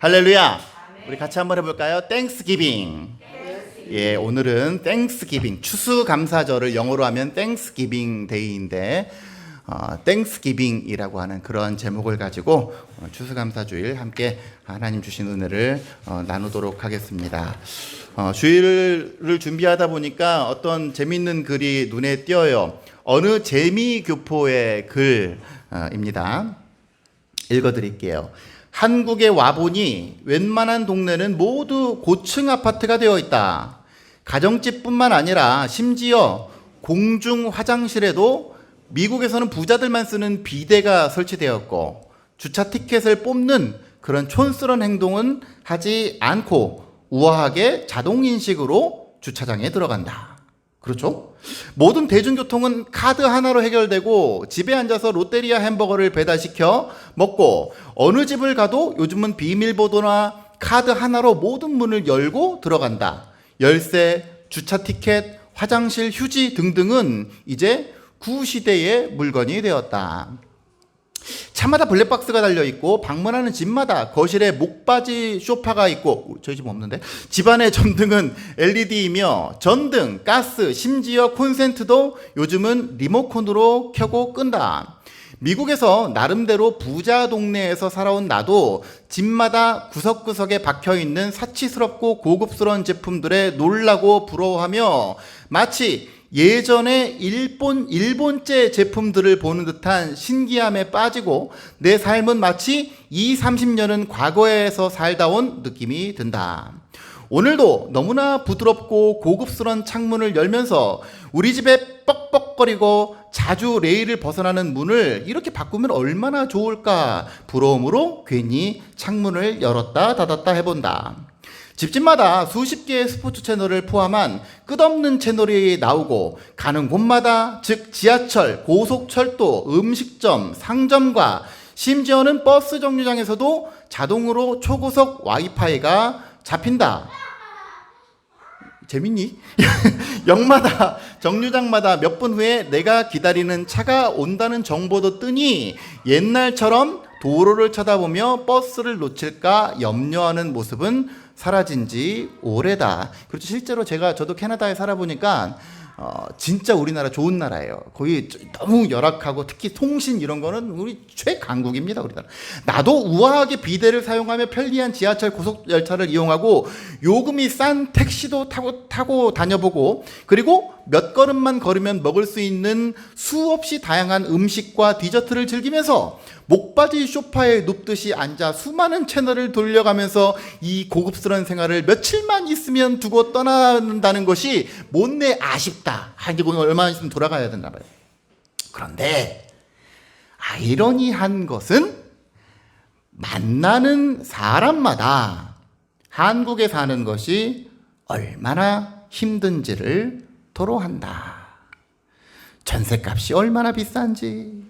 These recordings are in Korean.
할렐루야. 우리 같이 한번 해볼까요? 땡스기빙. 예, 오늘은 땡스기빙, 추수감사절을 영어로 하면 땡스기빙 데이인데 땡스기빙이라고 하는 그런 제목을 가지고 추수감사주일 함께 하나님 주신 은혜를 나누도록 하겠습니다. 주일을 준비하다 보니까 어떤 재미있는 글이 눈에 띄어요. 어느 재미교포의 글입니다. 읽어드릴게요. 한국에 와보니 웬만한 동네는 모두 고층 아파트가 되어 있다. 가정집뿐만 아니라 심지어 공중 화장실에도 미국에서는 부자들만 쓰는 비데가 설치되었고, 주차 티켓을 뽑는 그런 촌스러운 행동은 하지 않고 우아하게 자동인식으로 주차장에 들어간다. 그렇죠? 모든 대중교통은 카드 하나로 해결되고, 집에 앉아서 롯데리아 햄버거를 배달시켜 먹고, 어느 집을 가도 요즘은 비밀번호나 카드 하나로 모든 문을 열고 들어간다. 열쇠, 주차 티켓, 화장실 휴지 등등은 이제 구시대의 물건이 되었다. 차마다 블랙박스가 달려있고, 방문하는 집마다 거실에 목바지 소파가 있고, 저희 집 없는데, 집안의 전등은 LED이며 전등, 가스, 심지어 콘센트도 요즘은 리모컨으로 켜고 끈다. 미국에서 나름대로 부자 동네에서 살아온 나도 집마다 구석구석에 박혀있는 사치스럽고 고급스러운 제품들에 놀라고 부러워하며 마치 예전에 일본제 제품들을 보는 듯한 신기함에 빠지고, 내 삶은 마치 30년은 과거에서 살다 온 느낌이 든다. 오늘도 너무나 부드럽고 고급스러운 창문을 열면서 우리 집에 뻑뻑거리고 자주 레일을 벗어나는 문을 이렇게 바꾸면 얼마나 좋을까 부러움으로 괜히 창문을 열었다 닫았다 해본다. 집집마다 수십 개의 스포츠 채널을 포함한 끝없는 채널이 나오고, 가는 곳마다, 즉 지하철, 고속철도, 음식점, 상점과 심지어는 버스 정류장에서도 자동으로 초고속 와이파이가 잡힌다. 재밌니? 역마다, 정류장마다 몇 분 후에 내가 기다리는 차가 온다는 정보도 뜨니 옛날처럼 도로를 쳐다보며 버스를 놓칠까 염려하는 모습은 사라진 지 오래다. 그렇죠. 실제로 저도 캐나다에 살아보니까 진짜 우리나라 좋은 나라예요. 거기 너무 열악하고 특히 통신 이런 거는 우리 최강국입니다. 우리나라. 나도 우아하게 비데를 사용하며 편리한 지하철 고속열차를 이용하고 요금이 싼 택시도 타고 다녀보고, 그리고 몇 걸음만 걸으면 먹을 수 있는 수없이 다양한 음식과 디저트를 즐기면서 목바지 소파에 눕듯이 앉아 수많은 채널을 돌려가면서 이 고급스러운 생활을 며칠만 있으면 두고 떠난다는 것이 못내 아쉽다. 이제 얼마나 있으면 돌아가야 되나 봐요. 그런데 아이러니한 것은 만나는 사람마다 한국에 사는 것이 얼마나 힘든지를 토로한다. 전셋값이 얼마나 비싼지,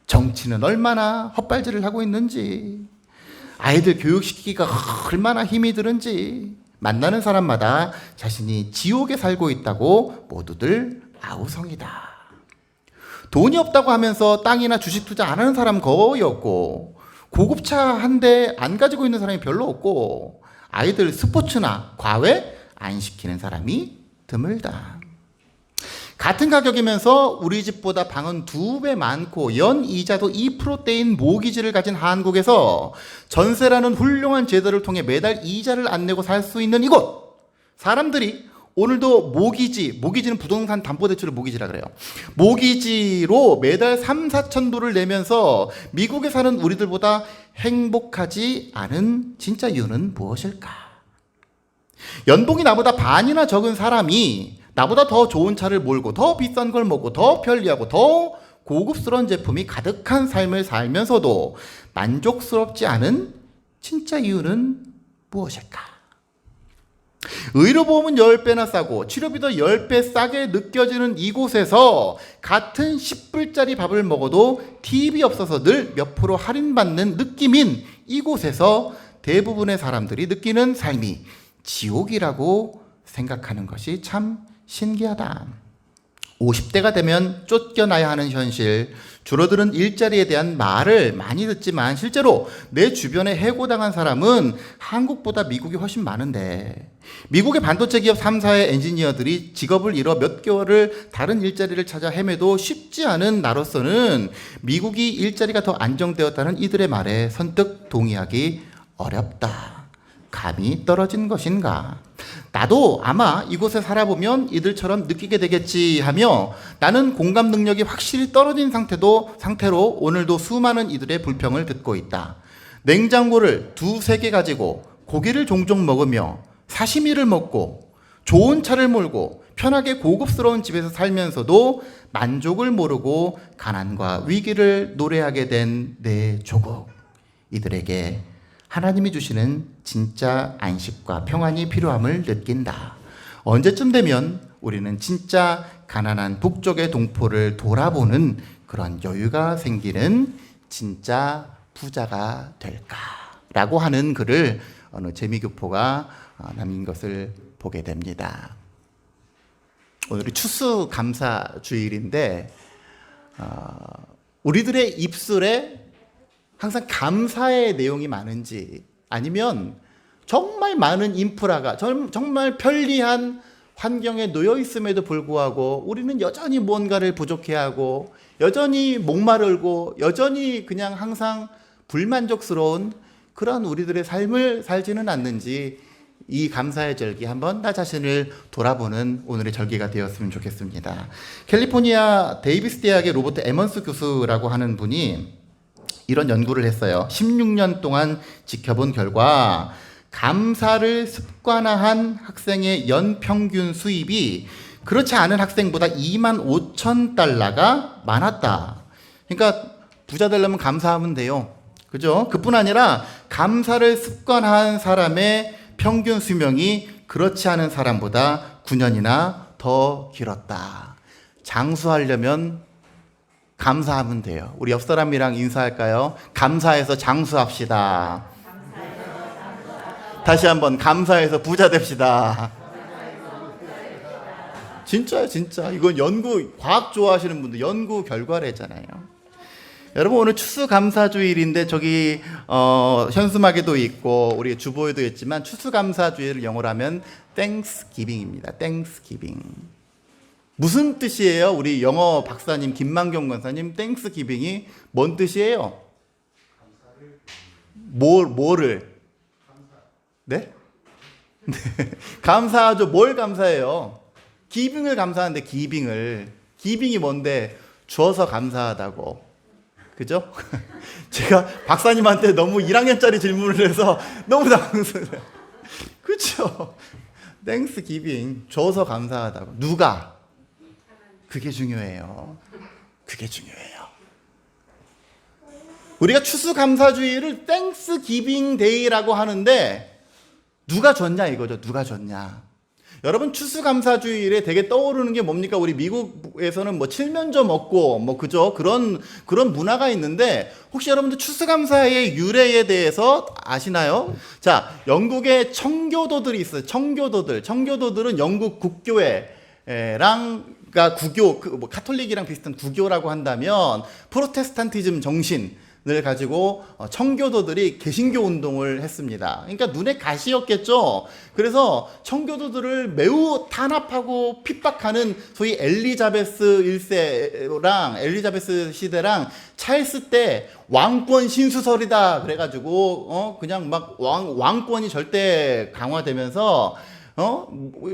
정치는 얼마나 헛발질을 하고 있는지, 아이들 교육시키기가 얼마나 힘이 드는지, 만나는 사람마다 자신이 지옥에 살고 있다고 모두들 아우성이다. 돈이 없다고 하면서 땅이나 주식 투자 안 하는 사람 거의 없고, 고급차 한 대 안 가지고 있는 사람이 별로 없고, 아이들 스포츠나 과외 안 시키는 사람이 드물다. 같은 가격이면서 우리 집보다 방은 2배 많고 연 이자도 2%대인 모기지를 가진 한국에서 전세라는 훌륭한 제도를 통해 매달 이자를 안 내고 살 수 있는 이곳, 사람들이 오늘도 모기지는 부동산 담보대출을 모기지라 그래요. 모기지로 매달 3-4천 불을 내면서 미국에 사는 우리들보다 행복하지 않은 진짜 이유는 무엇일까? 연봉이 나보다 반이나 적은 사람이 나보다 더 좋은 차를 몰고 더 비싼 걸 먹고 더 편리하고 더 고급스러운 제품이 가득한 삶을 살면서도 만족스럽지 않은 진짜 이유는 무엇일까? 의료보험은 10배나 싸고 치료비도 10배 싸게 느껴지는 이곳에서 같은 10불짜리 밥을 먹어도 팁이 없어서 늘 몇 프로 할인받는 느낌인 이곳에서 대부분의 사람들이 느끼는 삶이 지옥이라고 생각하는 것이 참 신기하다. 50대가 되면 쫓겨나야 하는 현실, 줄어드는 일자리에 대한 말을 많이 듣지만 실제로 내 주변에 해고당한 사람은 한국보다 미국이 훨씬 많은데, 미국의 반도체 기업 3사의 엔지니어들이 직업을 잃어 몇 개월을 다른 일자리를 찾아 헤매도 쉽지 않은 나로서는 미국이 일자리가 더 안정되었다는 이들의 말에 선뜻 동의하기 어렵다. 감이 떨어진 것인가? 나도 아마 이곳에 살아보면 이들처럼 느끼게 되겠지 하며 나는 공감 능력이 확실히 떨어진 상태로 오늘도 수많은 이들의 불평을 듣고 있다. 냉장고를 2-3개 가지고 고기를 종종 먹으며 사시미를 먹고 좋은 차를 몰고 편하게 고급스러운 집에서 살면서도 만족을 모르고 가난과 위기를 노래하게 된 내 조국. 이들에게 하나님이 주시는 진짜 안식과 평안이 필요함을 느낀다. 언제쯤 되면 우리는 진짜 가난한 북쪽의 동포를 돌아보는 그런 여유가 생기는 진짜 부자가 될까라고 하는 글을 어느 재미교포가 남긴 것을 보게 됩니다. 오늘이 추수감사주일인데 우리들의 입술에 항상 감사의 내용이 많은지, 아니면 정말 많은 인프라가 정말 편리한 환경에 놓여 있음에도 불구하고 우리는 여전히 뭔가를 부족해하고 여전히 목마르고 여전히 그냥 항상 불만족스러운 그런 우리들의 삶을 살지는 않는지, 이 감사의 절기 한번 나 자신을 돌아보는 오늘의 절기가 되었으면 좋겠습니다. 캘리포니아 데이비스 대학의 로버트 에먼스 교수라고 하는 분이 이런 연구를 했어요. 16년 동안 지켜본 결과 감사를 습관화한 학생의 연평균 수입이 그렇지 않은 학생보다 25,000달러가 많았다. 그러니까 부자 되려면 감사하면 돼요. 그죠? 그뿐 아니라 감사를 습관화한 사람의 평균 수명이 그렇지 않은 사람보다 9년이나 더 길었다. 장수하려면 감사하면 돼요. 우리 옆 사람이랑 인사할까요? 감사해서 장수합시다. 다시 한번 감사해서 부자 됩시다. 진짜요, 진짜. 이건 과학 좋아하시는 분들 연구 결과래잖아요. 여러분, 오늘 추수감사주일인데 저기 현수막에도 있고 우리 주보에도 있지만 추수감사주일을 영어로 하면 Thanksgiving입니다. Thanksgiving. 무슨 뜻이에요? 우리 영어 박사님 김만경 권사님, 땡스기빙이 뭔 뜻이에요? 뭐를? 네? 네. 감사하죠. 뭘 감사해요? 기빙을 감사하는데 기빙이 뭔데? 주어서 감사하다고. 그죠? 제가 박사님한테 너무 1학년짜리 질문을 해서 너무 당황스러워요. 그죠? 땡스기빙, 줘서 감사하다고. 누가? 그게 중요해요. 그게 중요해요. 우리가 추수감사주의를 땡스기빙 데이라고 하는데 누가 줬냐 이거죠. 누가 줬냐. 여러분, 추수감사주일에 되게 떠오르는 게 뭡니까? 우리 미국에서는 뭐 칠면조 먹고 뭐 그죠? 그런 문화가 있는데 혹시 여러분들 추수감사의 유래에 대해서 아시나요? 자, 영국에 청교도들이 있어요. 청교도들은 영국 국교회랑 그러니까 구교, 뭐 카톨릭이랑 비슷한 구교라고 한다면 프로테스탄티즘 정신을 가지고 청교도들이 개신교 운동을 했습니다. 그러니까 눈에 가시였겠죠. 그래서 청교도들을 매우 탄압하고 핍박하는 소위 엘리자베스 1세랑 엘리자베스 시대랑 찰스 때 왕권 신수설이다 그래가지고 그냥 막 왕권이 절대 강화되면서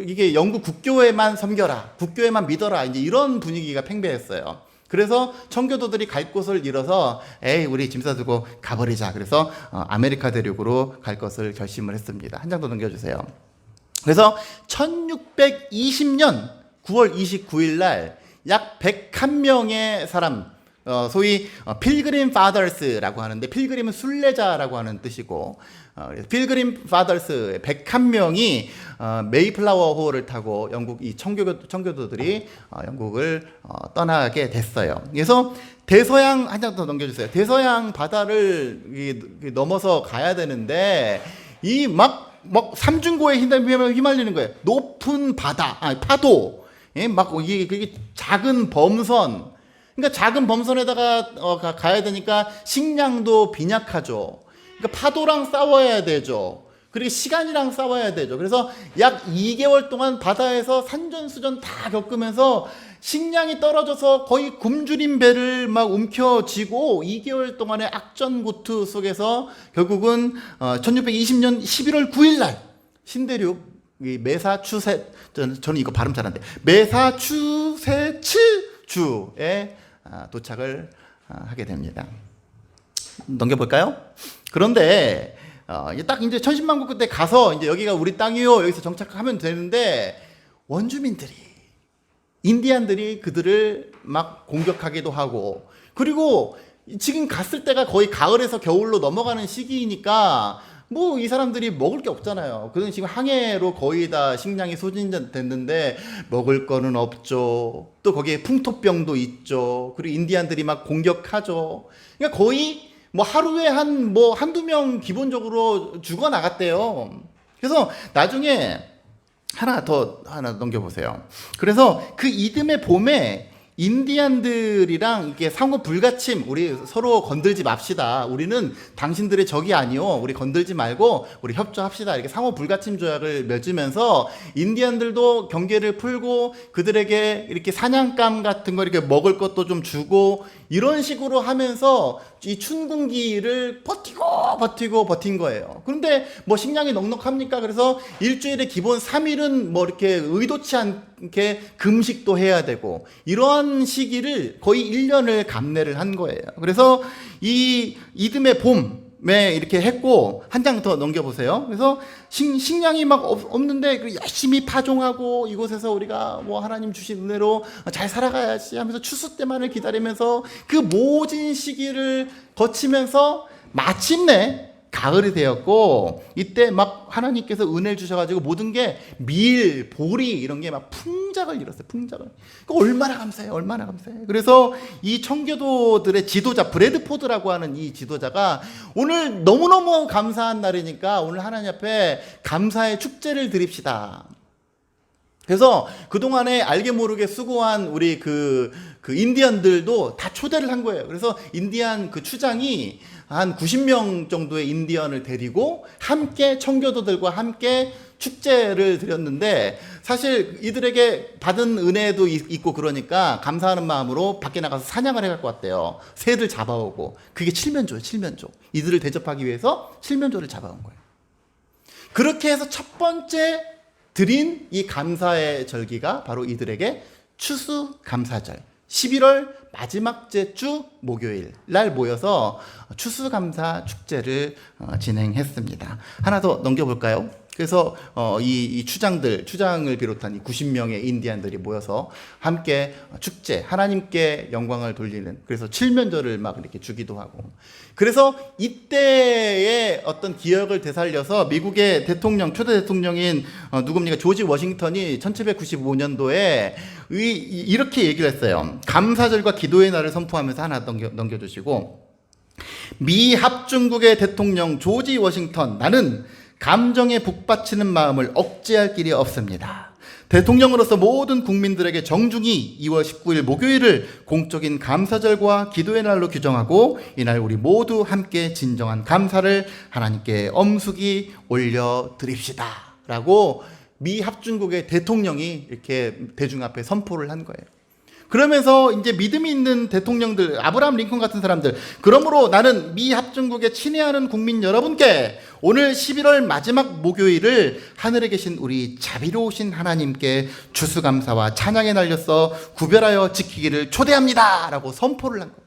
이게 영국 국교회만 섬겨라, 국교회만 믿어라, 이제 이런 분위기가 팽배했어요. 그래서 청교도들이 갈 곳을 잃어서 에이 우리 짐 싸들고 가버리자. 그래서 아메리카 대륙으로 갈 것을 결심을 했습니다. 한 장 더 넘겨주세요. 그래서 1620년 9월 29일 날 약 101명의 사람, 소위 필그림 파더스라고 하는데, 필그림은 순례자라고 하는 뜻이고, 필그림 파더스 101명이 메이플라워 호를 타고 영국 이 청교도들이 영국을 떠나게 됐어요. 그래서 대서양, 한 장 더 넘겨주세요. 대서양 바다를 넘어서 가야 되는데 이 막 삼중고에 휘말리는 거예요. 높은 파도, 막 이게 작은 범선, 그러니까 작은 범선에다가 가야 되니까 식량도 빈약하죠. 그러니까 파도랑 싸워야 되죠. 그리고 시간이랑 싸워야 되죠. 그래서 약 2개월 동안 바다에서 산전수전 다 겪으면서 식량이 떨어져서 거의 굶주린 배를 막 움켜쥐고 2개월 동안의 악전고투 속에서 결국은 1620년 11월 9일 날 신대륙 저는 이거 발음 잘하는데 메사추세츠주에 도착을 하게 됩니다. 넘겨볼까요? 그런데 딱 이제 천신만고 끝에 가서 이제 여기가 우리 땅이요 여기서 정착하면 되는데 원주민들이 인디안들이 그들을 막 공격하기도 하고 그리고 지금 갔을 때가 거의 가을에서 겨울로 넘어가는 시기이니까 뭐 이 사람들이 먹을 게 없잖아요. 그는 지금 항해로 거의 다 식량이 소진됐는데 먹을 거는 없죠. 또 거기에 풍토병도 있죠. 그리고 인디안들이 막 공격하죠. 그러니까 거의 뭐 하루에 한두 명 기본적으로 죽어 나갔대요. 그래서 나중에 하나 넘겨보세요. 그래서 그 이듬해 봄에 인디안들이랑 이게 상호 불가침, 우리 서로 건들지 맙시다. 우리는 당신들의 적이 아니요. 우리 건들지 말고 우리 협조합시다. 이렇게 상호 불가침 조약을 맺으면서 인디안들도 경계를 풀고 그들에게 이렇게 사냥감 같은 거 이렇게 먹을 것도 좀 주고 이런 식으로 하면서 이 춘궁기를 버틴 거예요. 그런데 뭐 식량이 넉넉합니까? 그래서 일주일에 기본 3일은 뭐 이렇게 의도치 않게 금식도 해야 되고 이러한 시기를 거의 1년을 감내를 한 거예요. 그래서 이 이듬해 봄에 이렇게 했고 한 장 더 넘겨보세요. 그래서 식량이 막 없는데 열심히 파종하고 이곳에서 우리가 뭐 하나님 주신 은혜로 잘 살아가야지 하면서 추수 때만을 기다리면서 그 모진 시기를 거치면서 마침내 가을이 되었고 이때 막 하나님께서 은혜를 주셔가지고 모든 게 밀, 보리 이런 게 막 풍작을 이뤘어요. 풍작을. 얼마나 감사해요. 얼마나 감사해요. 그래서 이 청교도들의 지도자 브래드포드라고 하는 이 지도자가 오늘 너무너무 감사한 날이니까 오늘 하나님 앞에 감사의 축제를 드립시다. 그래서 그동안에 알게 모르게 수고한 우리 그 인디언들도 다 초대를 한 거예요. 그래서 인디안 그 추장이 한 90명 정도의 인디언을 데리고 함께 청교도들과 함께 축제를 드렸는데 사실 이들에게 받은 은혜도 있고 그러니까 감사하는 마음으로 밖에 나가서 사냥을 해갖고 왔대요. 새들 잡아오고 그게 칠면조예요. 칠면조. 이들을 대접하기 위해서 칠면조를 잡아온 거예요. 그렇게 해서 첫 번째 드린 이 감사의 절기가 바로 이들에게 추수감사절 11월 마지막 주 목요일 날 모여서 추수감사 축제를 진행했습니다. 하나 더 넘겨볼까요? 그래서 이 추장을 비롯한 이 90명의 인디안들이 모여서 함께 축제, 하나님께 영광을 돌리는 그래서 칠면조를 막 이렇게 주기도 하고 그래서 이때의 어떤 기억을 되살려서 미국의 초대 대통령인 누굽니까? 조지 워싱턴이 1795년도에 이렇게 얘기를 했어요. 감사절과 기도의 날을 선포하면서 하나 넘겨주시고 미 합중국의 대통령 조지 워싱턴 나는 감정에 북받치는 마음을 억제할 길이 없습니다. 대통령으로서 모든 국민들에게 정중히 2월 19일 목요일을 공적인 감사절과 기도의 날로 규정하고 이날 우리 모두 함께 진정한 감사를 하나님께 엄숙이 올려드립시다. 라고 미 합중국의 대통령이 이렇게 대중 앞에 선포를 한 거예요. 그러면서 이제 믿음이 있는 대통령들, 아브라함 링컨 같은 사람들, 그러므로 나는 미 합중국에 친애하는 국민 여러분께 오늘 11월 마지막 목요일을 하늘에 계신 우리 자비로우신 하나님께 추수감사와 찬양의 날로서 구별하여 지키기를 초대합니다. 라고 선포를 한 거예요.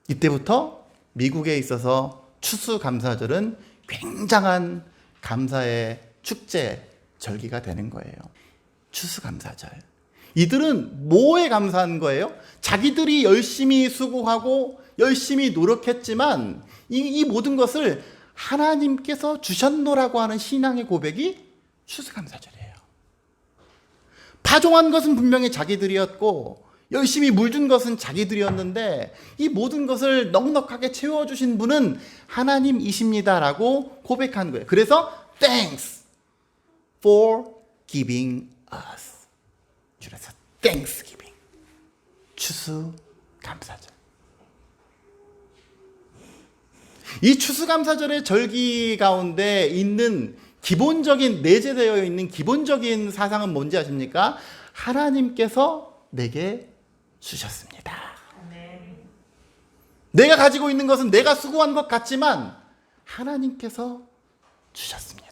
이때부터 미국에 있어서 추수감사절은 굉장한 감사의 축제 절기가 되는 거예요. 추수감사절. 이들은 뭐에 감사한 거예요? 자기들이 열심히 수고하고 열심히 노력했지만 이 모든 것을 하나님께서 주셨노라고 하는 신앙의 고백이 추수감사절이에요. 파종한 것은 분명히 자기들이었고 열심히 물준 것은 자기들이었는데 이 모든 것을 넉넉하게 채워주신 분은 하나님이십니다라고 고백한 거예요. 그래서 Thanks for giving us. 줄여서 땡스기빙. 추수감사절. 이 추수감사절의 절기 가운데 있는 기본적인 내재되어 있는 기본적인 사상은 뭔지 아십니까? 하나님께서 내게 주셨습니다. 내가 가지고 있는 것은 내가 수고한 것 같지만 하나님께서 주셨습니다.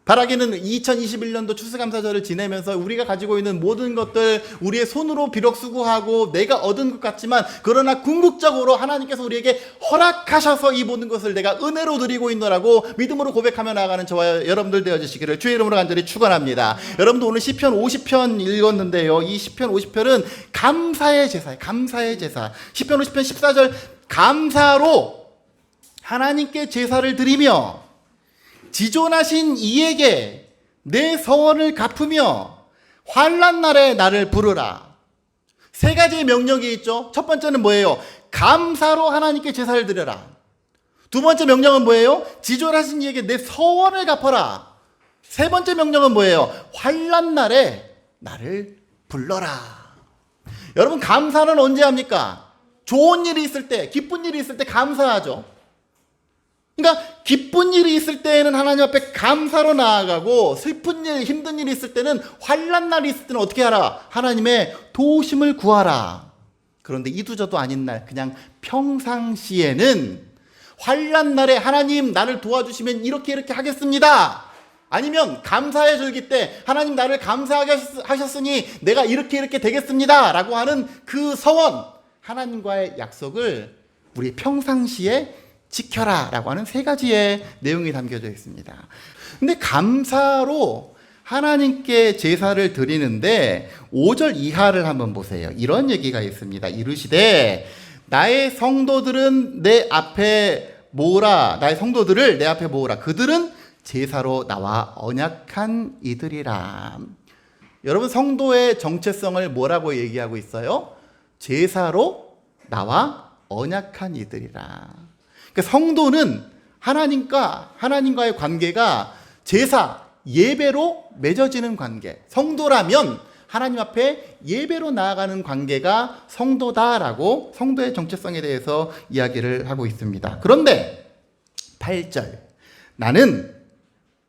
바라기는 2021년도 추수감사절을 지내면서 우리가 가지고 있는 모든 것들 우리의 손으로 비록 수고하고 내가 얻은 것 같지만 그러나 궁극적으로 하나님께서 우리에게 허락하셔서 이 모든 것을 내가 은혜로 드리고 있노라고 믿음으로 고백하며 나아가는 저와 여러분들 되어주시기를 주의 이름으로 간절히 축원합니다. 여러분도 오늘 시편 50편 읽었는데요. 이 시편 50편은 감사의 제사예요. 감사의 제사. 시편 50편 14절 감사로 하나님께 제사를 드리며 지존하신 이에게 내 서원을 갚으며 환난 날에 나를 부르라. 세 가지의 명령이 있죠. 첫 번째는 뭐예요? 감사로 하나님께 제사를 드려라. 두 번째 명령은 뭐예요? 지존하신 이에게 내 서원을 갚아라. 세 번째 명령은 뭐예요? 환난 날에 나를 불러라. 여러분, 감사는 언제 합니까? 좋은 일이 있을 때, 기쁜 일이 있을 때 감사하죠. 그러니까 기쁜 일이 있을 때에는 하나님 앞에 감사로 나아가고 슬픈 일, 힘든 일이 있을 때는 환난 날이 있을 때는 어떻게 하라? 하나님의 도우심을 구하라. 그런데 이두저도 아닌 날, 그냥 평상시에는 환난 날에 하나님 나를 도와주시면 이렇게 하겠습니다. 아니면 감사의 절기 때 하나님 나를 감사하게 하셨으니 내가 이렇게 되겠습니다 라고 하는 그 서원, 하나님과의 약속을 우리 평상시에 지켜라 라고 하는 세 가지의 내용이 담겨져 있습니다. 근데 감사로 하나님께 제사를 드리는데 5절 이하를 한번 보세요. 이런 얘기가 있습니다. 이르시되 나의 성도들은 내 앞에 모으라. 나의 성도들을 내 앞에 모으라. 그들은 제사로 나와 언약한 이들이라. 여러분, 성도의 정체성을 뭐라고 얘기하고 있어요? 제사로 나와 언약한 이들이라. 그러니까 성도는 하나님과의 관계가 제사, 예배로 맺어지는 관계. 성도라면 하나님 앞에 예배로 나아가는 관계가 성도다라고 성도의 정체성에 대해서 이야기를 하고 있습니다. 그런데 8절, 나는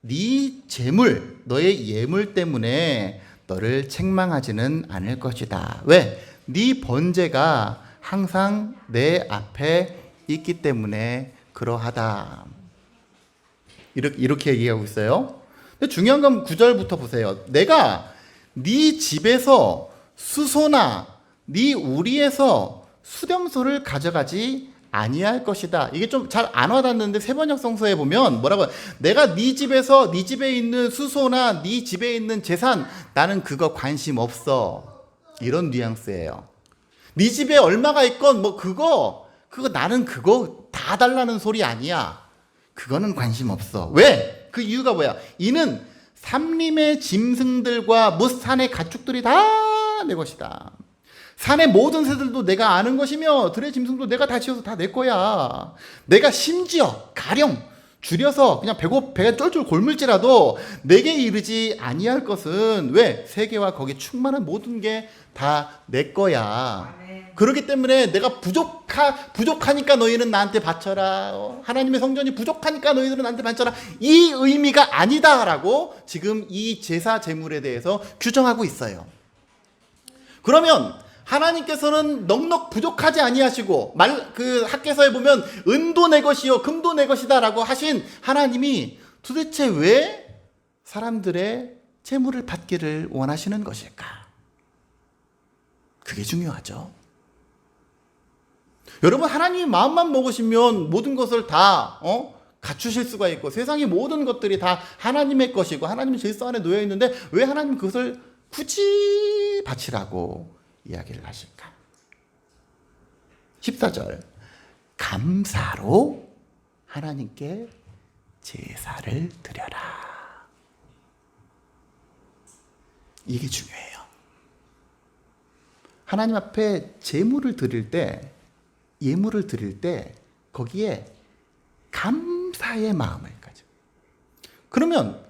네 재물, 너의 예물 때문에 너를 책망하지는 않을 것이다. 왜? 네 번제가 항상 내 앞에 있기 때문에 그러하다. 이렇게 얘기하고 있어요. 근데 중요한 건 9절부터 보세요. 내가 네 집에서 수소나 네 우리에서 수렴소를 가져가지 아니할 것이다. 이게 좀 잘 안 와닿는데 세번역 성서에 보면 뭐라고? 내가 네 집에서 네 집에 있는 수소나 네 집에 있는 재산 나는 그거 관심 없어. 이런 뉘앙스예요. 네 집에 얼마가 있건 뭐 그거 나는 그거 다 달라는 소리 아니야. 그거는 관심 없어. 왜? 그 이유가 뭐야? 이는 삼림의 짐승들과 뭇 산의 가축들이 다 내 것이다. 산의 모든 새들도 내가 아는 것이며 들의 짐승도 내가 다 지어서 다 내 거야. 내가 심지어 가령 줄여서 그냥 배가 쫄쫄 골물지라도 내게 이르지 아니할 것은 왜? 세계와 거기 충만한 모든 게 다 내 거야. 그렇기 때문에 내가 부족하니까 너희는 나한테 바쳐라. 하나님의 성전이 부족하니까 너희들은 나한테 바쳐라. 이 의미가 아니다라고 지금 이 제사 제물에 대해서 규정하고 있어요. 그러면 하나님께서는 넉넉 부족하지 아니하시고 그 학개서에 보면 은도 내 것이요 금도 내 것이다라고 하신 하나님이 도대체 왜 사람들의 제물을 받기를 원하시는 것일까? 그게 중요하죠. 여러분, 하나님이 마음만 먹으시면 모든 것을 다 갖추실 수가 있고 세상의 모든 것들이 다 하나님의 것이고 하나님의 질서 안에 놓여 있는데 왜 하나님 그것을 굳이 바치라고 이야기를 하실까? 14절, 감사로 하나님께 제사를 드려라. 이게 중요해요. 하나님 앞에 제물을 드릴 때, 예물을 드릴 때 거기에 감사의 마음을 가져. 그러면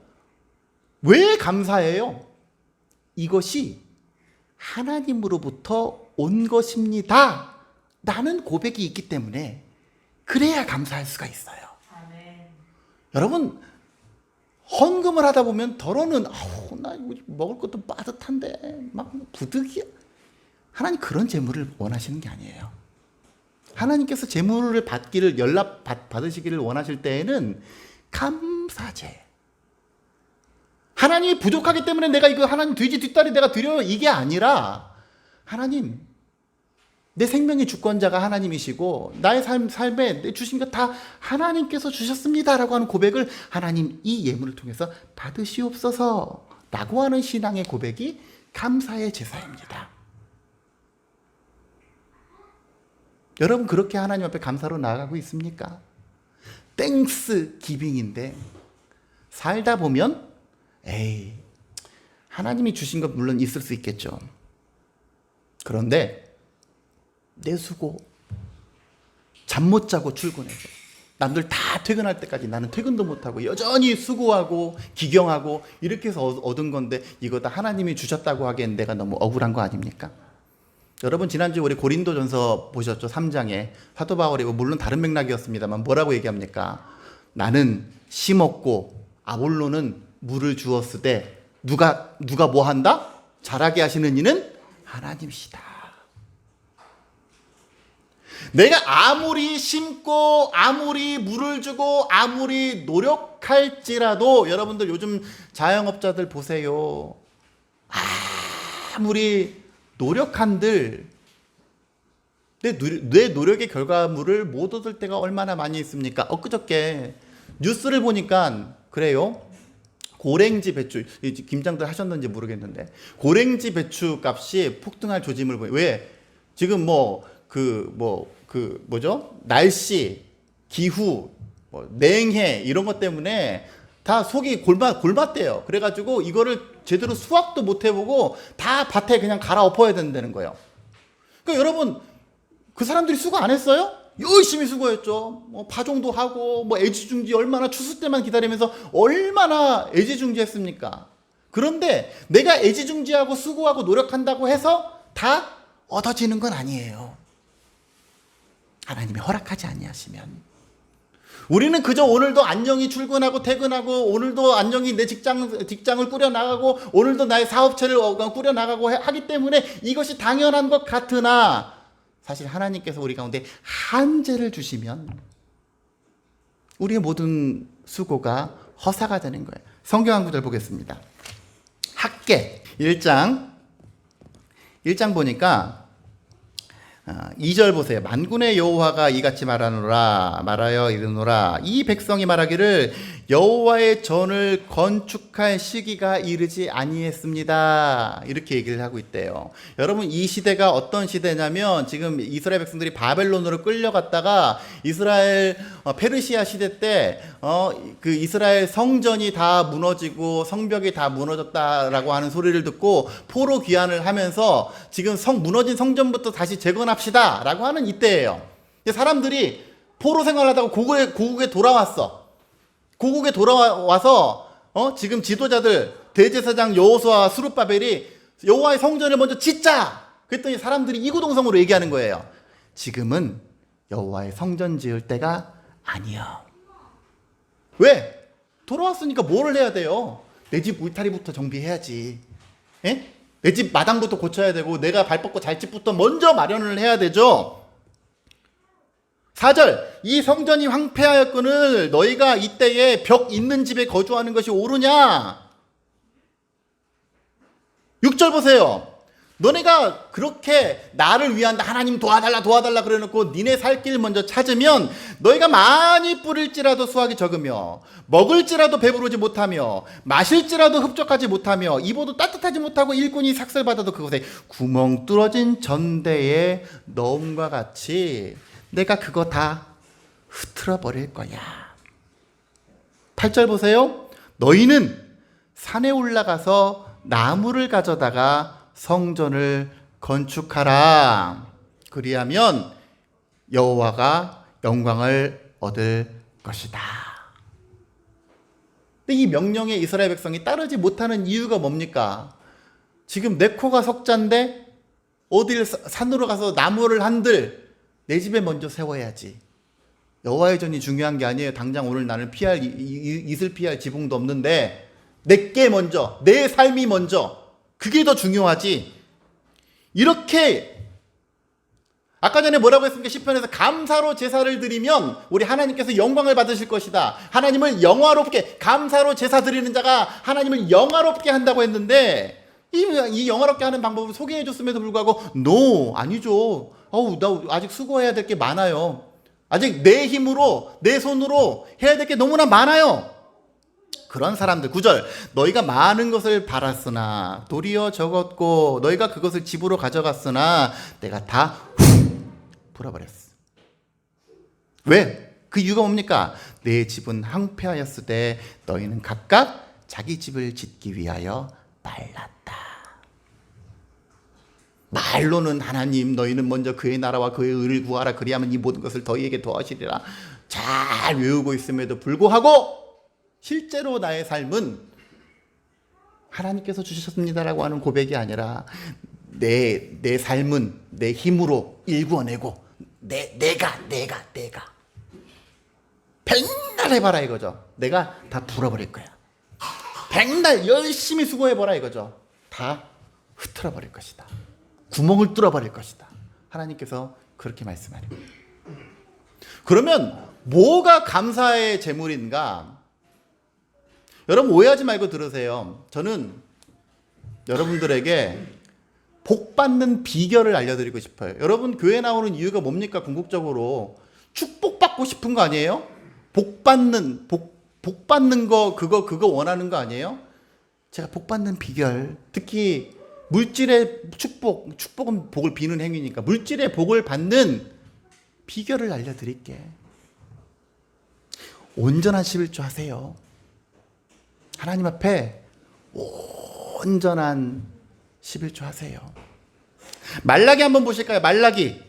왜 감사해요? 이것이 하나님으로부터 온 것입니다 라는 고백이 있기 때문에 그래야 감사할 수가 있어요. 아멘. 여러분, 헌금을 하다 보면 더러는 나 이거 먹을 것도 빠듯한데 막 부득이야. 하나님 그런 재물을 원하시는 게 아니에요. 하나님께서 재물을 받기를 받으시기를 원하실 때에는 감사제. 하나님이 부족하기 때문에 내가 이거 하나님 돼지 뒷다리 내가 드려요 이게 아니라 하나님 내 생명의 주권자가 하나님이시고 나의 삶에 내 주신 것 다 하나님께서 주셨습니다라고 하는 고백을 하나님 이 예물을 통해서 받으시옵소서 라고 하는 신앙의 고백이 감사의 제사입니다. 여러분 그렇게 하나님 앞에 감사로 나아가고 있습니까? 땡스 기빙인데 살다 보면 에이 하나님이 주신 것 물론 있을 수 있겠죠. 그런데 내 수고 잠 못 자고 출근해서 남들 다 퇴근할 때까지 나는 퇴근도 못하고 여전히 수고하고 기경하고 이렇게 해서 얻은 건데 이거 다 하나님이 주셨다고 하기엔 내가 너무 억울한 거 아닙니까? 여러분 지난주에 우리 고린도전서 보셨죠? 3장에 사도 바울이 물론 다른 맥락이었습니다만 뭐라고 얘기합니까? 나는 심었고 아볼로는 물을 주었으되 누가 뭐 한다? 자라게 하시는 이는 하나님이시다. 내가 아무리 심고 아무리 물을 주고 아무리 노력할지라도 여러분들 요즘 자영업자들 보세요. 아무리 노력한들 내 노력의 결과물을 못 얻을 때가 얼마나 많이 있습니까? 엊그저께 뉴스를 보니까 그래요. 고랭지 배추, 김장들 하셨는지 모르겠는데 고랭지 배추 값이 폭등할 조짐을 보여. 왜? 지금 뭐죠? 날씨, 기후, 냉해 이런 것 때문에 다 속이 골맞대요. 그래가지고 이거를 제대로 수확도 못 해보고 다 밭에 그냥 갈아엎어야 된다는 거예요. 그러니까 여러분 그 사람들이 수고 안 했어요? 열심히 수고했죠. 파종도 하고 애지중지 얼마나 추수 때만 기다리면서 얼마나 애지중지했습니까? 그런데 내가 애지중지하고 수고하고 노력한다고 해서 다 얻어지는 건 아니에요. 하나님이 허락하지 아니하시면 우리는 그저 오늘도 안녕히 출근하고 퇴근하고 오늘도 안녕히 내 직장을 꾸려나가고 오늘도 나의 사업체를 꾸려나가고 하기 때문에 이것이 당연한 것 같으나 사실 하나님께서 우리 가운데 한재를 주시면 우리의 모든 수고가 허사가 되는 거예요. 성경 한 구절 보겠습니다. 학개 1장 보니까 2절 보세요. 만군의 여호와가 이같이 말하여 이르노라. 이 백성이 말하기를 여호와의 전을 건축할 시기가 이르지 아니했습니다. 이렇게 얘기를 하고 있대요. 여러분 이 시대가 어떤 시대냐면 지금 이스라엘 백성들이 바벨론으로 끌려갔다가 이스라엘 페르시아 시대 때 그 이스라엘 성전이 다 무너지고 성벽이 다 무너졌다라고 하는 소리를 듣고 포로 귀환을 하면서 지금 무너진 성전부터 다시 재건합시다 라고 하는 이때예요. 사람들이 포로 생활하다가 고국에 돌아왔어. 고국에 돌아와서 지금 지도자들 대제사장 여호수아와 스룹바벨이 여호와의 성전을 먼저 짓자. 그랬더니 사람들이 이구동성으로 얘기하는 거예요. 지금은 여호와의 성전 지을 때가 아니야. 왜? 돌아왔으니까 뭐를 해야 돼요? 내 집 울타리부터 정비해야지. 에? 내 집 마당부터 고쳐야 되고 내가 발 뻗고 잘 집부터 먼저 마련을 해야 되죠. 4절 이 성전이 황폐하였거늘 너희가 이때에 벽 있는 집에 거주하는 것이 옳으냐. 6절 보세요. 너네가 그렇게 나를 위한다 하나님 도와달라 그래놓고 니네 살 길 먼저 찾으면 너희가 많이 뿌릴지라도 수확이 적으며 먹을지라도 배부르지 못하며 마실지라도 흡족하지 못하며 입어도 따뜻하지 못하고 일꾼이 삭슬받아도 그곳에 구멍 뚫어진 전대에 넣음과 같이 내가 그거 다 흐트러 버릴 거야. 8절 보세요. 너희는 산에 올라가서 나무를 가져다가 성전을 건축하라. 그리하면 여호와가 영광을 얻을 것이다. 근데 이 명령에 이스라엘 백성이 따르지 못하는 이유가 뭡니까? 지금 내 코가 석잔데 어딜 산으로 가서 나무를 한들 내 집에 먼저 세워야지. 여호와의 전이 중요한 게 아니에요. 당장 오늘 나는 이슬 피할 지붕도 없는데 내게 먼저, 내 삶이 먼저, 그게 더 중요하지. 이렇게 아까 전에 뭐라고 했습니까? 시편에서 감사로 제사를 드리면 우리 하나님께서 영광을 받으실 것이다. 하나님을 영화롭게, 감사로 제사 드리는 자가 하나님을 영화롭게 한다고 했는데 이 영화롭게 하는 방법을 소개해 줬음에도 불구하고 아니죠. 나 아직 수고해야 될 게 많아요. 아직 내 힘으로, 내 손으로 해야 될 게 너무나 많아요. 그런 사람들 9절 너희가 많은 것을 바랐으나 도리어 적었고 너희가 그것을 집으로 가져갔으나 내가 다 불어버렸어. 왜? 그 이유가 뭡니까? 내 집은 황폐하였을 때 너희는 각각 자기 집을 짓기 위하여 말랐다. 말로는 하나님 너희는 먼저 그의 나라와 그의 의를 구하라 그리하면 이 모든 것을 너희에게 더하시리라 잘 외우고 있음에도 불구하고 실제로 나의 삶은 하나님께서 주셨습니다라고 하는 고백이 아니라 내 삶은 내 힘으로 일구어내고 내가 백날 해봐라 이거죠. 내가 다 불어버릴 거야. 백날 열심히 수고해봐라 이거죠. 다 흩어버릴 것이다. 구멍을 뚫어버릴 것이다. 하나님께서 그렇게 말씀하는 거예요. 그러면 뭐가 감사의 제물인가? 여러분 오해하지 말고 들으세요. 저는 여러분들에게 복 받는 비결을 알려드리고 싶어요. 여러분 교회 나오는 이유가 뭡니까? 궁극적으로 축복받고 싶은 거 아니에요? 복 받는 거 그거 원하는 거 아니에요? 제가 복 받는 비결, 특히 물질의 축복은 복을 비는 행위니까 물질의 복을 받는 비결을 알려드릴게. 온전한 11조 하세요. 하나님 앞에 온전한 11조 하세요. 말라기 한번 보실까요? 말라기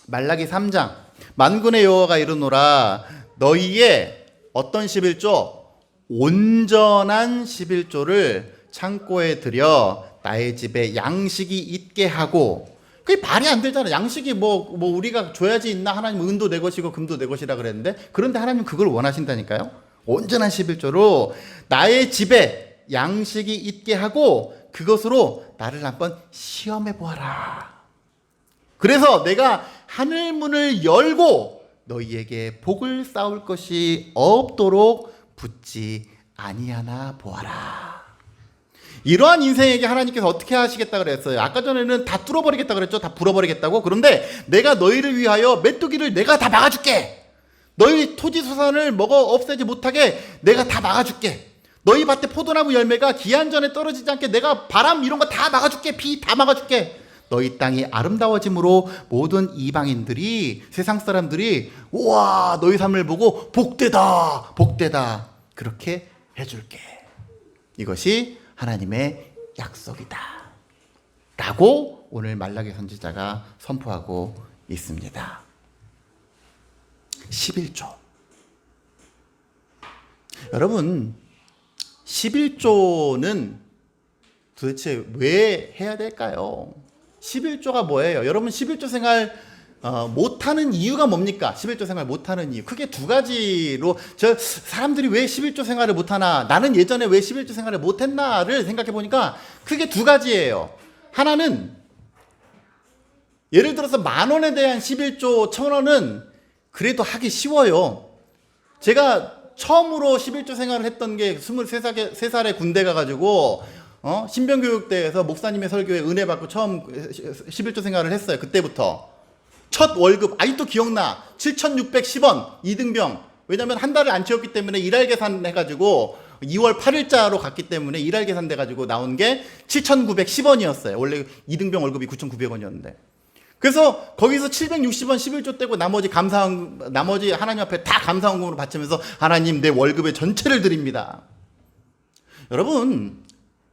3장 만군의 여호와가 이르노라 너희의 어떤 11조? 온전한 11조를 창고에 들여 나의 집에 양식이 있게 하고. 그게 말이 안 되잖아. 양식이 뭐 우리가 줘야지 있나? 하나님 은도 내 것이고 금도 내 것이라 그랬는데 그런데 하나님 그걸 원하신다니까요. 온전한 11조로 나의 집에 양식이 있게 하고 그것으로 나를 한번 시험해 보아라. 그래서 내가 하늘문을 열고 너희에게 복을 쌓을 것이 없도록 붙지 아니하나 보아라. 이러한 인생에게 하나님께서 어떻게 하시겠다 그랬어요? 아까 전에는 다 뚫어버리겠다 그랬죠? 다 불어버리겠다고? 그런데 내가 너희를 위하여 메뚜기를 내가 다 막아줄게. 너희 토지수산을 먹어 없애지 못하게 내가 다 막아줄게. 너희 밭에 포도나무 열매가 기한전에 떨어지지 않게 내가 바람 이런 거 다 막아줄게. 비 다 막아줄게. 너희 땅이 아름다워짐으로 모든 이방인들이 세상 사람들이 우와 너희 삶을 보고 복되다 그렇게 해줄게. 이것이 하나님의 약속이다 라고 오늘 말라기 선지자가 선포하고 있습니다. 11조. 여러분 11조는 도대체 왜 해야 될까요? 11조가 뭐예요? 여러분 11조 생활 못하는 이유가 뭡니까? 11조 생활 못하는 이유 크게 두 가지로 사람들이 왜 11조 생활을 못하나 나는 예전에 왜 11조 생활을 못했나를 생각해 보니까 크게 두 가지예요. 하나는 예를 들어서 10,000원에 대한 11조 1,000원은 그래도 하기 쉬워요. 제가 처음으로 11조 생활을 했던 게 23살에 군대 가가지고 신병교육대에서 목사님의 설교에 은혜 받고 처음 11조 생활을 했어요. 그때부터 첫 월급 아직도 기억나. 7,610원 이등병. 왜냐면 한 달을 안 채웠기 때문에 일할 계산 해가지고 2월 8일자로 갔기 때문에 일할 계산 돼가지고 나온 게 7,910원이었어요. 원래 이등병 월급이 9,900원이었는데. 그래서 거기서 760원 11조 떼고 나머지 하나님 앞에 다 감사헌금으로 바치면서 하나님 내 월급의 전체를 드립니다. 여러분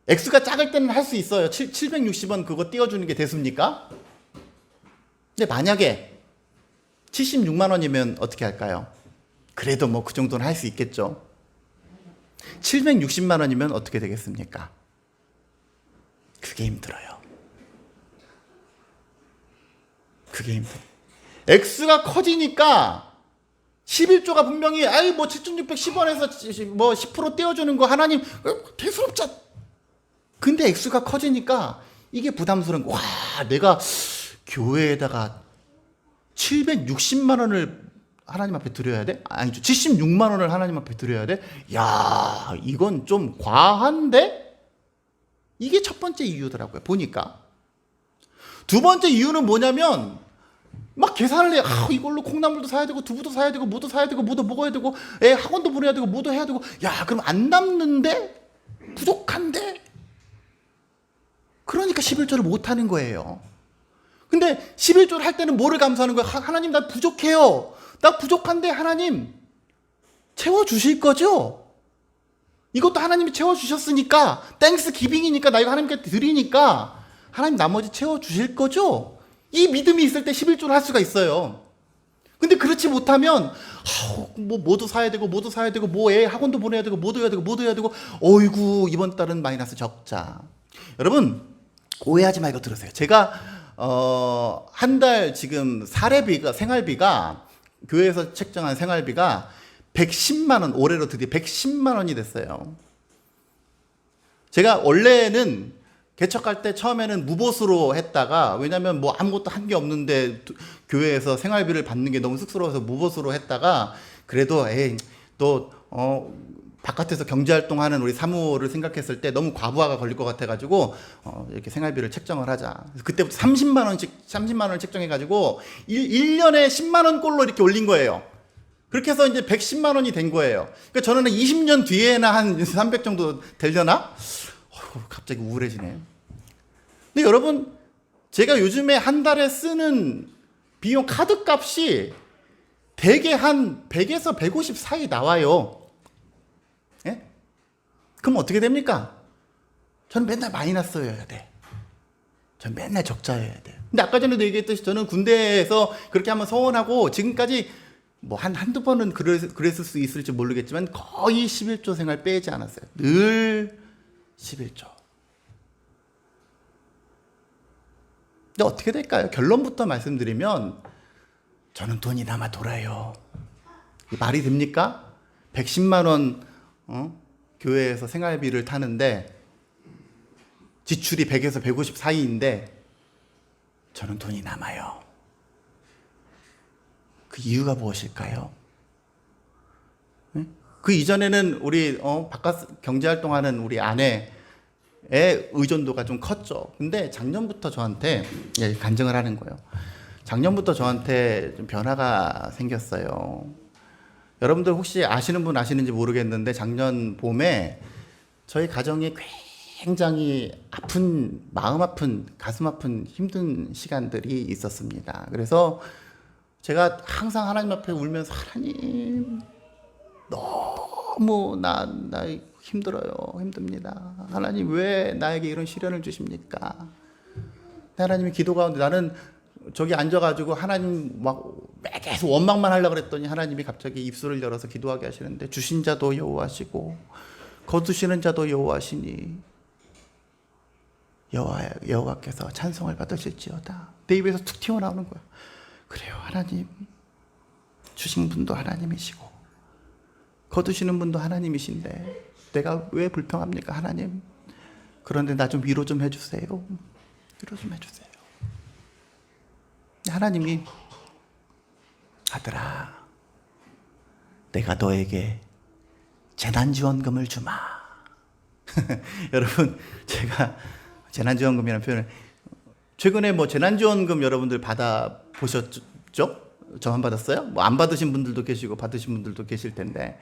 액수가 작을 때는 할 수 있어요. 760원 그거 띄워주는 게 대수입니까? 근데 만약에 76만 원이면 어떻게 할까요? 그래도 뭐 그 정도는 할 수 있겠죠. 760만 원이면 어떻게 되겠습니까? 그게 힘들어요. 그게 힘들어요. 액수가 커지니까 11조가 분명히 아이 뭐 7,610원에서 뭐 10% 떼어주는 거 하나님 대수롭잖아. 근데 액수가 커지니까 이게 부담스러운 거. 와, 내가 교회에다가 760만 원을 하나님 앞에 드려야 돼? 아니죠. 76만 원을 하나님 앞에 드려야 돼? 야, 이건 좀 과한데? 이게 첫 번째 이유더라고요. 보니까. 두 번째 이유는 뭐냐면 막 계산을 해. 아, 이걸로 콩나물도 사야 되고 두부도 사야 되고 뭐도 사야 되고 뭐도 먹어야 되고 애 학원도 보내야 되고 뭐도 해야 되고 야, 그럼 안 남는데? 부족한데? 그러니까 11조를 못 하는 거예요. 근데 11조를 할 때는 뭐를 감사하는 거예요? 하나님 나 부족해요. 나 부족한데 하나님 채워주실 거죠? 이것도 하나님이 채워주셨으니까 땡스 기빙이니까 나 이거 하나님께 드리니까 하나님 나머지 채워주실 거죠? 이 믿음이 있을 때 11조를 할 수가 있어요. 근데 그렇지 못하면 뭐 뭐도 사야 되고 뭐도 사야 되고 뭐 애 학원도 보내야 되고 뭐도 해야 되고 뭐도 해야 되고 어이구 이번 달은 마이너스 적자. 여러분 오해하지 말고 들으세요. 제가 한 달 지금 사례비가 생활비가 교회에서 책정한 생활비가 110만 원 올해로 드디어 110만 원이 됐어요. 제가 원래는 개척할 때 처음에는 무보수로 했다가 왜냐면 뭐 아무것도 한 게 없는데 교회에서 생활비를 받는 게 너무 쑥스러워서 무보수로 했다가 그래도 또 바깥에서 경제활동하는 우리 사무를 생각했을 때 너무 과부하가 걸릴 것 같아가지고 이렇게 생활비를 책정을 하자. 그때부터 30만 원을 책정해가지고 1년에 10만 원 꼴로 이렇게 올린 거예요. 그렇게 해서 이제 110만 원이 된 거예요. 그러니까 저는 20년 뒤에나 한 300 정도 되려나? 갑자기 우울해지네요. 근데 여러분, 제가 요즘에 한 달에 쓰는 비용 카드 값이 대개 한 100에서 150 사이 나와요. 예? 그럼 어떻게 됩니까? 저는 맨날 마이너스여야 돼. 저는 맨날 적자여야 돼요. 근데 아까 전에도 얘기했듯이 저는 군대에서 그렇게 한번 서원하고 지금까지 뭐 한두 번은 그랬을 수 있을지 모르겠지만 거의 11조 생활 빼지 않았어요. 늘 11조. 근데 어떻게 될까요? 결론부터 말씀드리면 저는 돈이 남아 돌아요. 말이 됩니까? 110만 원 교회에서 생활비를 타는데 지출이 100에서 150 사이인데 저는 돈이 남아요. 그 이유가 무엇일까요? 그 이전에는 우리 바깥 경제활동하는 우리 아내의 의존도가 좀 컸죠. 근데 작년부터 저한테 간증을 하는 거예요. 작년부터 저한테 좀 변화가 생겼어요. 여러분들 혹시 아시는 분 아시는지 모르겠는데 작년 봄에 저희 가정이 굉장히 아픈, 마음 아픈, 가슴 아픈 힘든 시간들이 있었습니다. 그래서 제가 항상 하나님 앞에 울면서 하나님 너무 나 힘들어요. 힘듭니다. 하나님 왜 나에게 이런 시련을 주십니까? 하나님이 기도 가운데 나는 저기 앉아가지고 하나님 막 계속 원망만 하려고 그랬더니 하나님이 갑자기 입술을 열어서 기도하게 하시는데 주신 자도 여호와시고 거두시는 자도 여호와시니 여호와께서 찬송을 받으실지어다. 내 입에서 툭 튀어나오는 거야. 그래요. 하나님 주신 분도 하나님이시고 거두시는 분도 하나님이신데 내가 왜 불평합니까 하나님. 그런데 나 좀 위로 좀 해주세요. 위로 좀 해주세요. 하나님이 아들아 내가 너에게 재난지원금을 주마. 여러분 제가 재난지원금이라는 표현을 최근에 뭐 재난지원금 여러분들 받아보셨죠? 저만 받았어요? 뭐 안 받으신 분들도 계시고 받으신 분들도 계실 텐데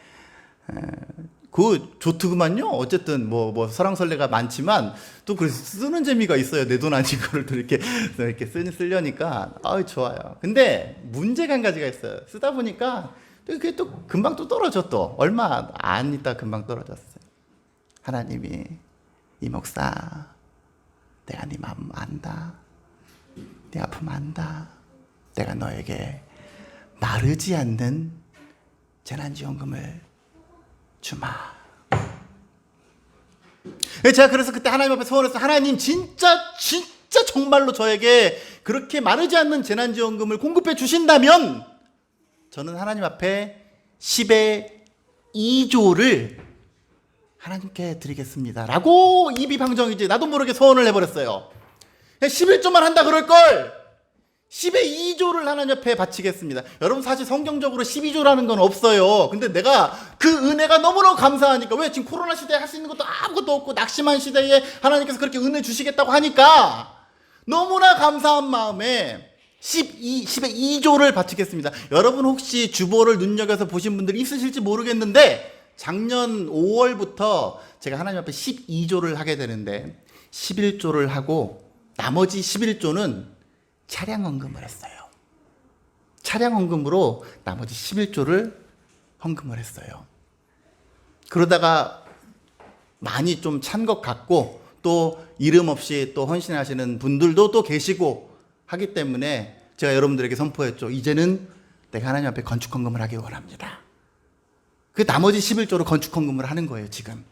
그거 좋더구만요. 어쨌든 뭐 설왕설래가 많지만 또 그 쓰는 재미가 있어요. 내 돈 아닌 거를 또 이렇게 쓰려니까 좋아요. 근데 문제가 한 가지가 있어요. 쓰다 보니까 또 그게 또 금방 또 떨어져. 또 얼마 안 있다 금방 떨어졌어요. 하나님이 이 목사 내가 네 마음 안다. 네 아픔 안다. 내가 너에게 마르지 않는 재난지원금을 주마. 제가 그래서 그때 하나님 앞에 소원했어요. 하나님 진짜 정말로 저에게 그렇게 마르지 않는 재난지원금을 공급해 주신다면 저는 하나님 앞에 10의 2조를 하나님께 드리겠습니다 라고 입이 방정이지 나도 모르게 소원을 해버렸어요. 11조만 한다 그럴걸 10의 2조를 하나님 앞에 바치겠습니다. 여러분 사실 성경적으로 12조라는 건 없어요. 근데 내가 그 은혜가 너무너무 감사하니까, 왜 지금 코로나 시대에 할 수 있는 것도 아무것도 없고 낙심한 시대에 하나님께서 그렇게 은혜 주시겠다고 하니까 너무나 감사한 마음에 10의 2조를 바치겠습니다. 여러분 혹시 주보를 눈여겨서 보신 분들이 있으실지 모르겠는데 작년 5월부터 제가 하나님 앞에 12조를 하게 되는데 11조를 하고 나머지 11조는 차량 헌금을 했어요. 차량 헌금으로 나머지 11조를 헌금을 했어요. 그러다가 많이 좀 찬 것 같고 또 이름 없이 또 헌신하시는 분들도 또 계시고 하기 때문에 제가 여러분들에게 선포했죠. 이제는 내가 하나님 앞에 건축 헌금을 하기 원합니다. 그 나머지 11조로 건축 헌금을 하는 거예요, 지금.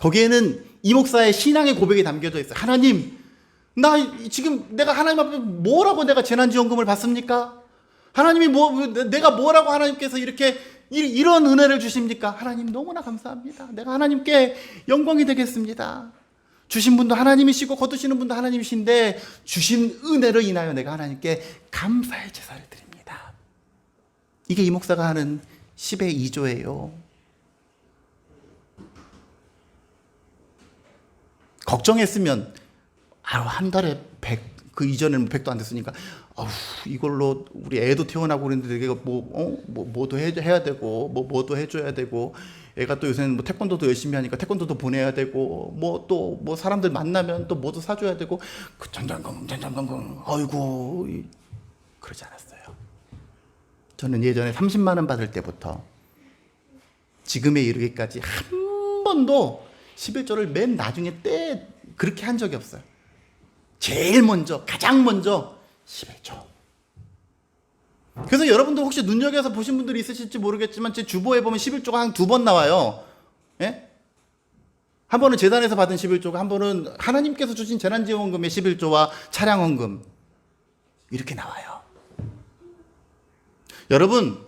거기에는 이 목사의 신앙의 고백이 담겨져 있어요. 하나님, 나 지금 내가 하나님 앞에 뭐라고 내가 재난지원금을 받습니까? 하나님이 내가 뭐라고 하나님께서 이런 은혜를 주십니까? 하나님 너무나 감사합니다. 내가 하나님께 영광이 되겠습니다. 주신 분도 하나님이시고 거두시는 분도 하나님이신데 주신 은혜로 인하여 내가 하나님께 감사의 제사를 드립니다. 이게 이 목사가 하는 10의 2조예요. 걱정했으면 한 달에 100, 그 이전에는 100도 안 됐으니까 이걸로 우리 애도 태어나고 그랬는데 내가 뭐도 해야 되고 뭐도 해줘야 되고, 애가 또 요새는 태권도도 열심히 하니까 태권도도 보내야 되고 또 사람들 만나면 또 뭐도 사줘야 되고 전전긍긍 아이고, 그러지 않았어요. 저는 예전에 30만 원 받을 때부터 지금에 이르기까지 한 번도 11조를 맨 나중에 그렇게 한 적이 없어요. 제일 먼저, 가장 먼저 11조. 그래서 여러분들 혹시 눈여겨서 보신 분들이 있으실지 모르겠지만 제 주보에 보면 11조가 한 2번 나와요. 예? 한 번은 재단에서 받은 11조가, 한 번은 하나님께서 주신 재난지원금의 11조와 차량헌금, 이렇게 나와요. 여러분,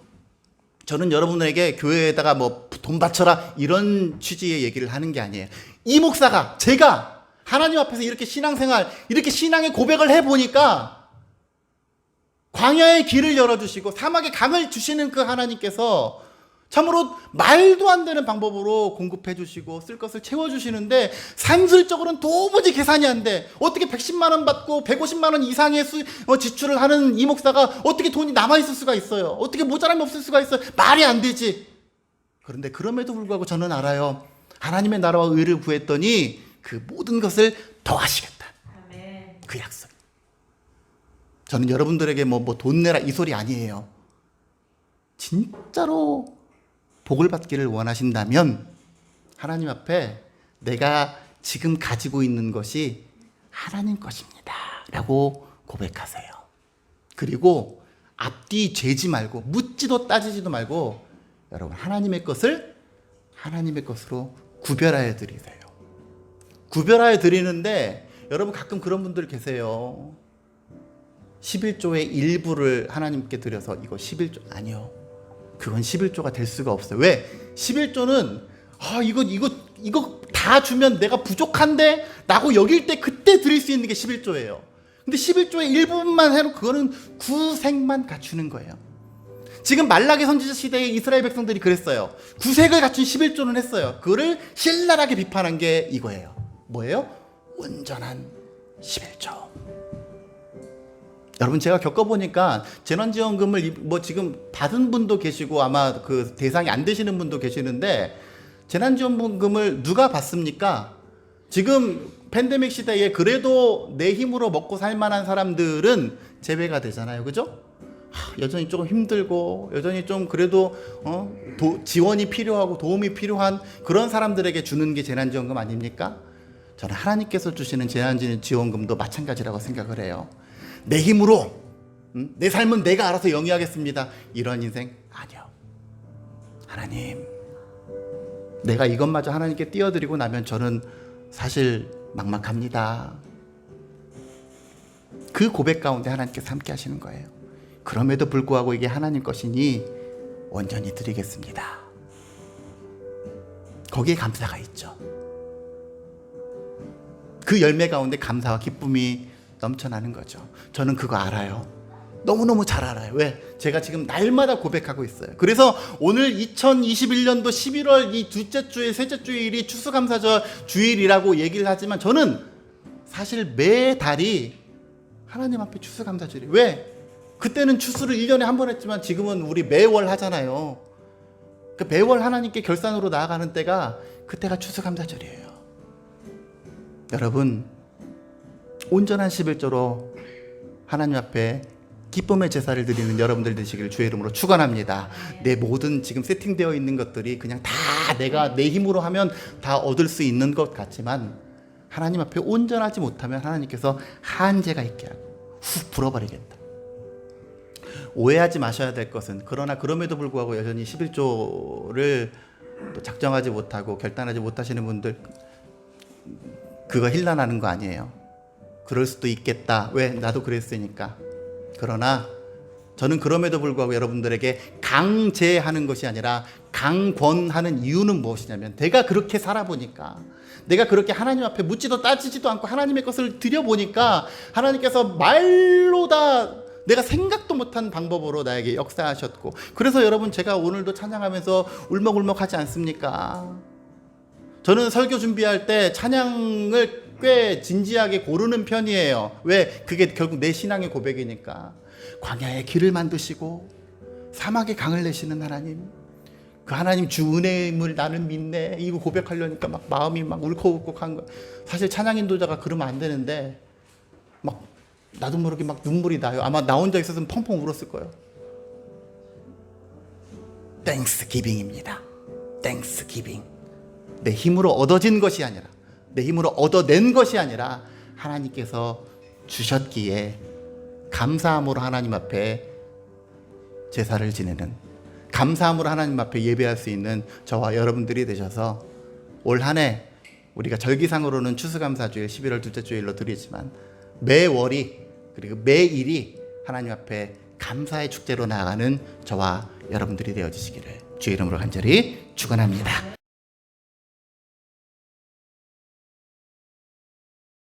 저는 여러분에게 교회에다가 돈 바쳐라 이런 취지의 얘기를 하는 게 아니에요. 이 목사가, 제가 하나님 앞에서 이렇게 신앙생활, 이렇게 신앙의 고백을 해보니까 광야의 길을 열어주시고 사막의 강을 주시는 그 하나님께서 참으로 말도 안 되는 방법으로 공급해 주시고 쓸 것을 채워주시는데 산술적으로는 도무지 계산이 안 돼. 어떻게 110만 원 받고 150만 원 이상의 지출을 하는 이 목사가 어떻게 돈이 남아있을 수가 있어요? 어떻게 모자람이 없을 수가 있어요? 말이 안 되지. 그런데 그럼에도 불구하고 저는 알아요. 하나님의 나라와 의를 구했더니 그 모든 것을 더하시겠다. 아멘. 그 약속. 저는 여러분들에게 돈 내라 이 소리 아니에요. 진짜로 복을 받기를 원하신다면 하나님 앞에 내가 지금 가지고 있는 것이 하나님 것입니다 라고 고백하세요. 그리고 앞뒤 재지 말고 묻지도 따지지도 말고 여러분 하나님의 것을 하나님의 것으로 구별하여 드리세요. 구별하여 드리는데 여러분 가끔 그런 분들 계세요. 11조의 일부를 하나님께 드려서 이거 11조 아니요. 그건 11조가 될 수가 없어요. 왜? 11조는 이거 다 주면 내가 부족한데 라고 여길 때 그때 드릴 수 있는 게 11조예요. 근데 11조의 일부분만 해놓고 그거는 구색만 갖추는 거예요. 지금 말라기 선지자 시대에 이스라엘 백성들이 그랬어요. 구색을 갖춘 11조는 했어요. 그거를 신랄하게 비판한 게 이거예요. 뭐예요? 온전한 11조. 여러분 제가 겪어보니까 재난지원금을 지금 받은 분도 계시고 아마 그 대상이 안 되시는 분도 계시는데 재난지원금을 누가 받습니까? 지금 팬데믹 시대에 그래도 내 힘으로 먹고 살 만한 사람들은 제외가 되잖아요. 그죠? 여전히 조금 힘들고 여전히 좀 그래도 지원이 필요하고 도움이 필요한 그런 사람들에게 주는 게 재난지원금 아닙니까? 저는 하나님께서 주시는 재난지원금도 마찬가지라고 생각을 해요. 내 힘으로 내 삶은 내가 알아서 영위하겠습니다 이런 인생 아니요. 하나님 내가 이것마저 하나님께 띄워드리고 나면 저는 사실 막막합니다. 그 고백 가운데 하나님께서 함께 하시는 거예요. 그럼에도 불구하고 이게 하나님 것이니 온전히 드리겠습니다. 거기에 감사가 있죠. 그 열매 가운데 감사와 기쁨이 넘쳐나는 거죠. 저는 그거 알아요. 너무너무 잘 알아요. 왜? 제가 지금 날마다 고백하고 있어요. 그래서 오늘 2021년도 11월 이 둘째 주일, 셋째 주일이 추수감사절 주일이라고 얘기를 하지만 저는 사실 매달이 하나님 앞에 추수감사절이에요. 왜? 그때는 추수를 1년에 한 번 했지만 지금은 우리 매월 하잖아요. 그 매월 하나님께 결산으로 나아가는 때가 그때가 추수감사절이에요. 여러분, 온전한 11조로 하나님 앞에 기쁨의 제사를 드리는 여러분들 되시기를 주의 이름으로 축원합니다. 내 모든 지금 세팅되어 있는 것들이 그냥 다 내가 내 힘으로 하면 다 얻을 수 있는 것 같지만 하나님 앞에 온전하지 못하면 하나님께서 한계가 있게 하고 훅 불어버리겠다. 오해하지 마셔야 될 것은, 그러나 그럼에도 불구하고 여전히 11조를 또 작정하지 못하고 결단하지 못하시는 분들, 그거 힐난하는 거 아니에요. 그럴 수도 있겠다. 왜? 나도 그랬으니까. 그러나 저는 그럼에도 불구하고 여러분들에게 강제하는 것이 아니라 강권하는 이유는 무엇이냐면, 내가 그렇게 살아보니까, 내가 그렇게 하나님 앞에 묻지도 따지지도 않고 하나님의 것을 드려보니까 하나님께서 말로 다 내가 생각도 못한 방법으로 나에게 역사하셨고, 그래서 여러분 제가 오늘도 찬양하면서 울먹울먹하지 않습니까? 저는 설교 준비할 때 찬양을 꽤 진지하게 고르는 편이에요. 왜? 그게 결국 내 신앙의 고백이니까. 광야에 길을 만드시고 사막에 강을 내시는 하나님, 그 하나님 주 은혜임을 나는 믿네, 이거 고백하려니까 막 마음이 막 울컥울컥한 거. 사실 찬양 인도자가 그러면 안 되는데 막 나도 모르게 막 눈물이 나요. 아마 나 혼자 있었으면 펑펑 울었을 거예요. 땡스기빙입니다. 땡스기빙. 내 힘으로 얻어진 것이 아니라, 내 힘으로 얻어낸 것이 아니라 하나님께서 주셨기에 감사함으로 하나님 앞에 제사를 지내는, 감사함으로 하나님 앞에 예배할 수 있는 저와 여러분들이 되셔서 올 한 해 우리가 절기상으로는 추수감사주일 11월 둘째 주일로 드리지만 매월이, 그리고 매일이 하나님 앞에 감사의 축제로 나아가는 저와 여러분들이 되어주시기를 주의 이름으로 간절히 축원합니다.